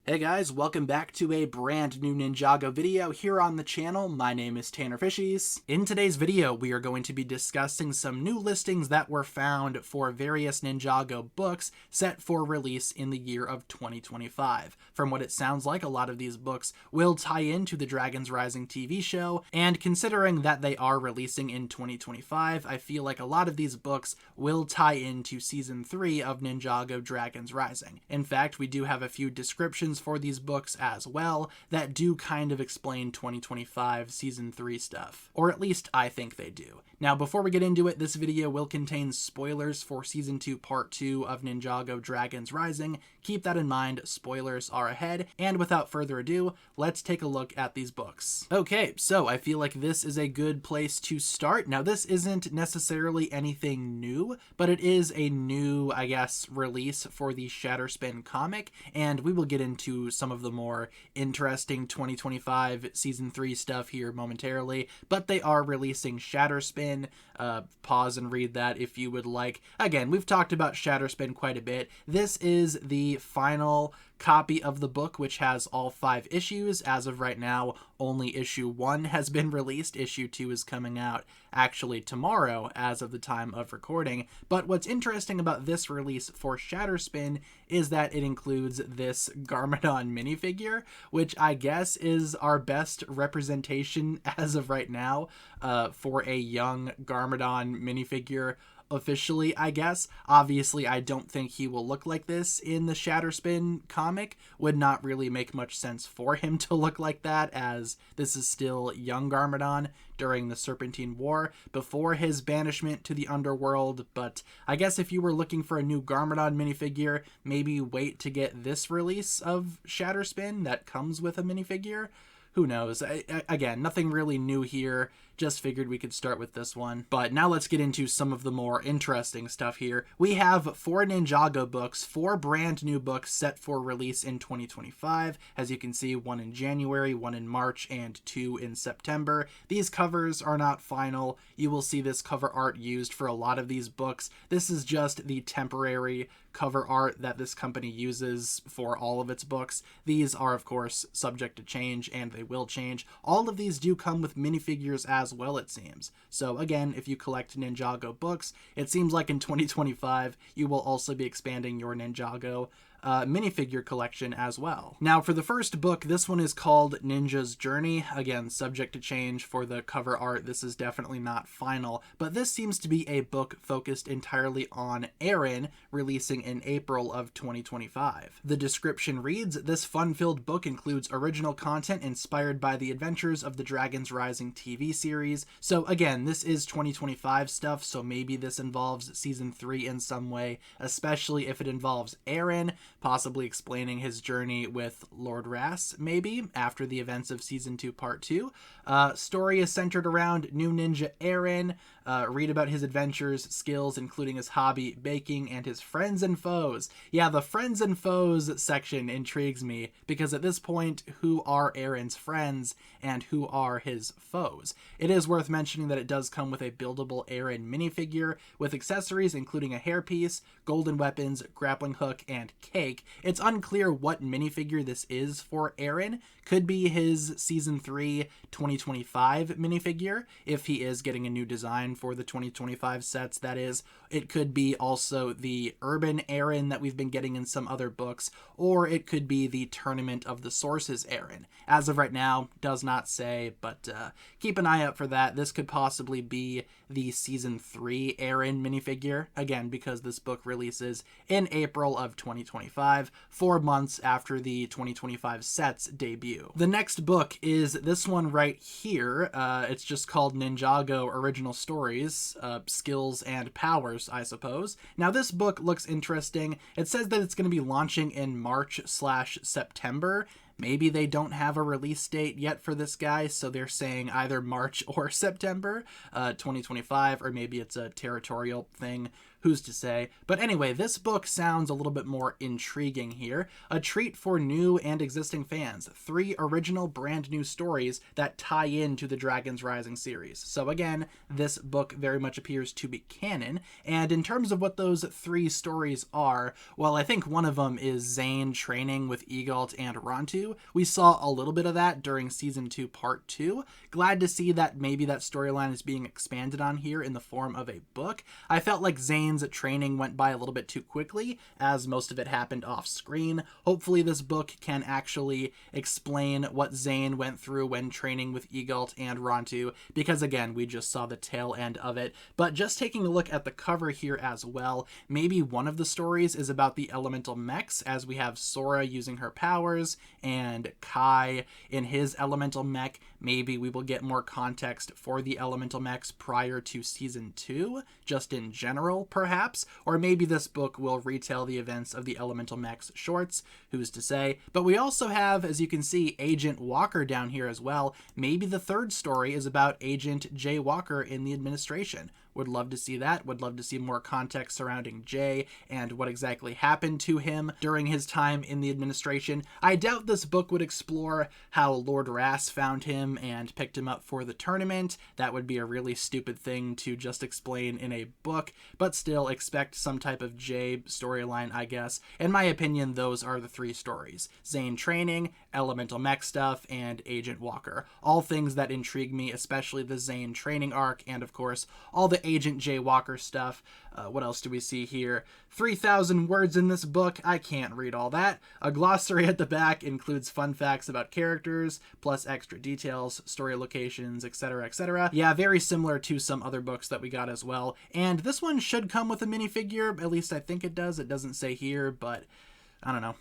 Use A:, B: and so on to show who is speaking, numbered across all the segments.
A: Hey guys, welcome back to a brand new Ninjago video here on the channel. My name is TannerFishies. In today's video, we are going to be discussing some new listings that were found for various Ninjago books set for release in the year of 2025. From what it sounds like, a lot of these books will tie into the Dragons Rising TV show, and considering that they are releasing in 2025, I feel like a lot of these books will tie into Season 3 of Ninjago Dragons Rising. In fact, we do have a few descriptions for these books as well that do kind of explain 2025 Season 3 stuff. Or at least I think they do. Now, before we get into it, this video will contain spoilers for Season 2 Part 2 of Ninjago Dragons Rising. Keep that in mind, spoilers are ahead, and without further ado, let's take a look at these books. Okay, so I feel like this is a good place to start. Now, this isn't necessarily anything new, but it is a new, I guess, release for the Shatter Spin comic, and we will get into some of the more interesting 2025 Season 3 stuff here momentarily, but they are releasing Shatter Spin. Pause and read that if you would like. Again, we've talked about Shatter Spin quite a bit. This is the final copy of the book, which has all 5 issues. As of right now, only issue 1 has been released. Issue 2 is coming out actually tomorrow as of the time of recording. But what's interesting about this release for Shatter Spin is that it includes this Garmadon minifigure, which I guess is our best representation as of right now for a young Garmadon minifigure. Officially, I guess. Obviously, I don't think he will look like this in the Shatter Spin comic. Would not really make much sense for him to look like that, as this is still young Garmadon during the Serpentine War, before his banishment to the underworld. But I guess if you were looking for a new Garmadon minifigure, maybe wait to get this release of Shatter Spin that comes with a minifigure. Who knows? Again, nothing really new here. Just figured we could start with this one. But now let's get into some of the more interesting stuff here. We have 4 Ninjago books, 4 brand new books set for release in 2025. As you can see, 1 in January, 1 in March, and 2 in September. These covers are not final. You will see this cover art used for a lot of these books. This is just the temporary cover art that this company uses for all of its books. These are, of course, subject to change, and they will change. All of these do come with minifigures as well, it seems. So again, if you collect Ninjago books, it seems like in 2025, you will also be expanding your Ninjago minifigure collection as well. Now, for the first book, this one is called Ninja's Journey. Again, subject to change for the cover art. This is definitely not final, but this seems to be a book focused entirely on Eren, releasing in April of 2025. The description reads, "This fun-filled book includes original content inspired by the adventures of the Dragons Rising TV series." So again, this is 2025 stuff, so maybe this involves Season 3 in some way, especially if it involves Eren, possibly explaining his journey with Lord Ras, maybe, after the events of Season 2 Part 2. Story is centered around new ninja Eren. Read about his adventures, skills, including his hobby, baking, and his friends and foes. Yeah, the friends and foes section intrigues me, because at this point, who are Eren's friends and who are his foes? It is worth mentioning that it does come with a buildable Eren minifigure, with accessories including a hairpiece, golden weapons, grappling hook, and cake. It's unclear what minifigure this is for Eren. Could be his Season 3 2025 minifigure, if he is getting a new design for the 2025 sets, that is. It could be also the urban Eren that we've been getting in some other books, or it could be the Tournament of the Sources Eren. As of right now, does not say, but keep an eye out for that. This could possibly be the Season 3 Eren minifigure, again, because this book releases in April of 2025, 4 months after the 2025 set's debut. The next book is this one right here. It's just called Ninjago Original Stories, Skills and Powers, I suppose. Now, this book looks interesting. It says that it's going to be launching in March/September. Maybe they don't have a release date yet for this guy, so they're saying either March or September 2025, or maybe it's a territorial thing. Who's to say? But anyway, this book sounds a little bit more intriguing here. A treat for new and existing fans. 3 original brand new stories that tie into the Dragons Rising series. So again, this book very much appears to be canon. And in terms of what those 3 stories are, well, I think one of them is Zane training with Egalt and Rontu. We saw a little bit of that during Season 2, Part 2. Glad to see that maybe that storyline is being expanded on here in the form of a book. I felt like Zane's training went by a little bit too quickly, as most of it happened off screen. Hopefully this book can actually explain what Zane went through when training with Egalt and Rontu, because again, we just saw the tail end of it. But just taking a look at the cover here as well, maybe one of the stories is about the elemental mechs, as we have Sora using her powers and Kai in his elemental mech. Maybe we will get more context for the elemental mechs prior to Season 2, just in general, perhaps. Or maybe this book will retell the events of the elemental mechs shorts, who's to say. But we also have, as you can see, Agent Walker down here as well. Maybe the 3rd story is about Agent Jay Walker in the administration. Would love to see that. Would love to see more context surrounding Jay and what exactly happened to him during his time in the administration. I doubt this book would explore how Lord Ras found him and picked him up for the tournament. That would be a really stupid thing to just explain in a book, but still expect some type of Jay storyline, I guess. In my opinion, those are the 3 stories. Zane training, elemental mech stuff, and Agent Walker. All things that intrigue me, especially the Zane training arc, and of course, all the Agent Jay Walker stuff. What else do we see here? 3,000 words in this book. I can't read all that. A glossary at the back includes fun facts about characters, plus extra details, story locations, etc., etc. Yeah, very similar to some other books that we got as well. And this one should come with a minifigure. At least I think it does. It doesn't say here, but I don't know.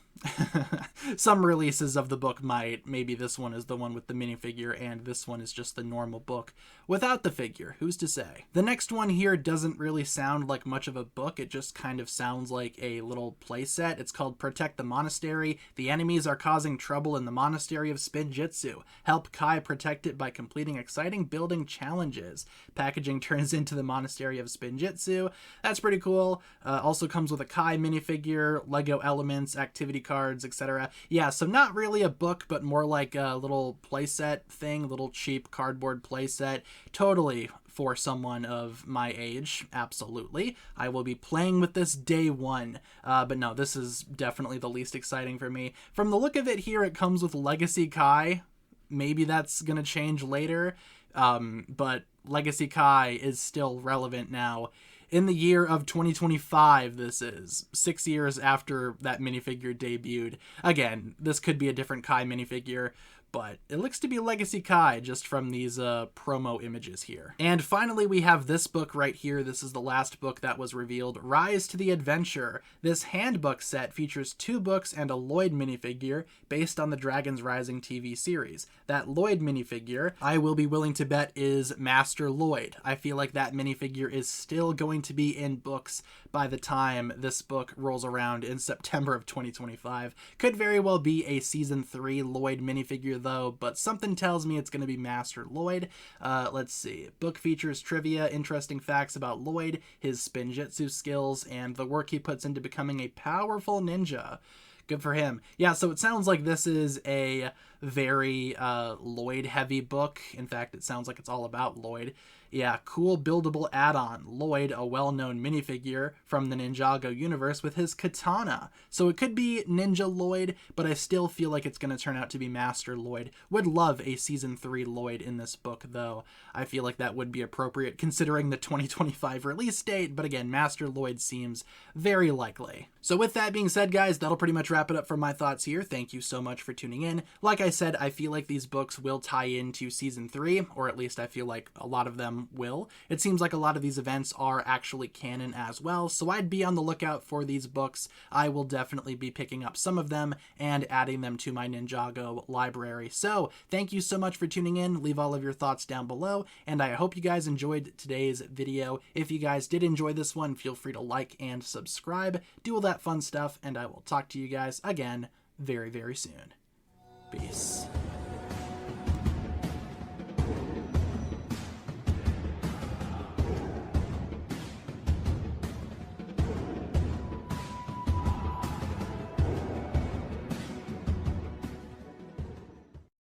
A: Some releases of the book might. Maybe this one is the one with the minifigure and this one is just the normal book without the figure. Who's to say? The next one here doesn't really sound like much of a book. It just kind of sounds like a little playset. It's called Protect the Monastery. The enemies are causing trouble in the Monastery of Spinjitzu. Help Kai protect it by completing exciting building challenges. Packaging turns into the Monastery of Spinjitzu. That's pretty cool. Also comes with a Kai minifigure, Lego elements, activity cards, etc. Yeah, so not really a book, but more like a little playset thing, little cheap cardboard playset. Totally for someone of my age, absolutely. I will be playing with this day one, but no, this is definitely the least exciting for me. From the look of it here, it comes with Legacy Kai. Maybe that's gonna change later, but Legacy Kai is still relevant now. In the year of 2025, this is 6 years after that minifigure debuted. Again, this could be a different Kai minifigure, but it looks to be Legacy Kai just from these promo images here. And finally, we have this book right here. This is the last book that was revealed, Rise to the Adventure. This handbook set features 2 books and a Lloyd minifigure based on the Dragons Rising TV series. That Lloyd minifigure, I will be willing to bet, is Master Lloyd. I feel like that minifigure is still going to be in books by the time this book rolls around in September of 2025. Could very well be a Season 3 Lloyd minifigure though, but something tells me it's going to be Master Lloyd. Let's see. Book features trivia, interesting facts about Lloyd, his Spinjitzu skills, and the work he puts into becoming a powerful ninja. Good for him. Yeah, so it sounds like this is a very Lloyd-heavy book. In fact, it sounds like it's all about Lloyd. Yeah, cool buildable add-on. Lloyd, a well-known minifigure from the Ninjago universe with his katana. So it could be Ninja Lloyd, but I still feel like it's going to turn out to be Master Lloyd. Would love a Season 3 Lloyd in this book, though. I feel like that would be appropriate considering the 2025 release date, but again, Master Lloyd seems very likely. So with that being said, guys, that'll pretty much wrap it up for my thoughts here. Thank you so much for tuning in. Like I said, I feel like these books will tie into Season 3, or at least I feel like a lot of them will. It seems like a lot of these events are actually canon as well, so I'd be on the lookout for these books. I will definitely be picking up some of them and adding them to my Ninjago library. So thank you so much for tuning in. Leave all of your thoughts down below, and I hope you guys enjoyed today's video. If you guys did enjoy this one, feel free to like and subscribe, do all that fun stuff, and I will talk to you guys again very, very soon. Peace.